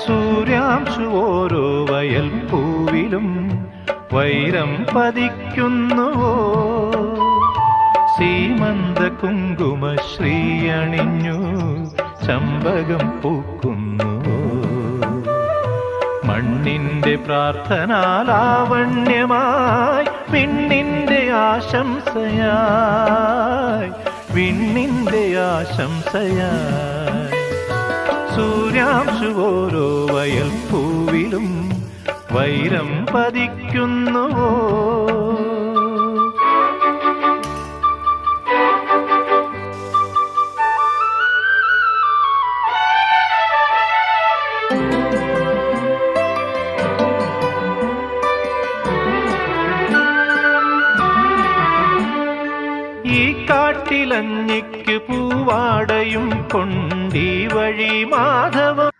സൂര്യാംശു ഓരോ വയൽ പൂവിലും വൈരം പതിക്കുന്നുവോ? സീമന്ത കുങ്കുമ ശ്രീയണിഞ്ഞു ചമ്പകം പൂക്കുന്നുവോ? മണ്ണിന്റെ പ്രാർത്ഥനാലാവണ്യമായി വിണ്ണിന്റെ ആശംസയായി, വിണ്ണിന്റെ ആശംസയായി. സൂര്യാംശു ഓരോ വയൽ പൂവിലും വൈരം പതിക്കുന്നുവോ? ഈ കാട്ടിലഞ്ഞിക്ക് പൂവാടയും കൊണ്ടീ വഴി മാധവം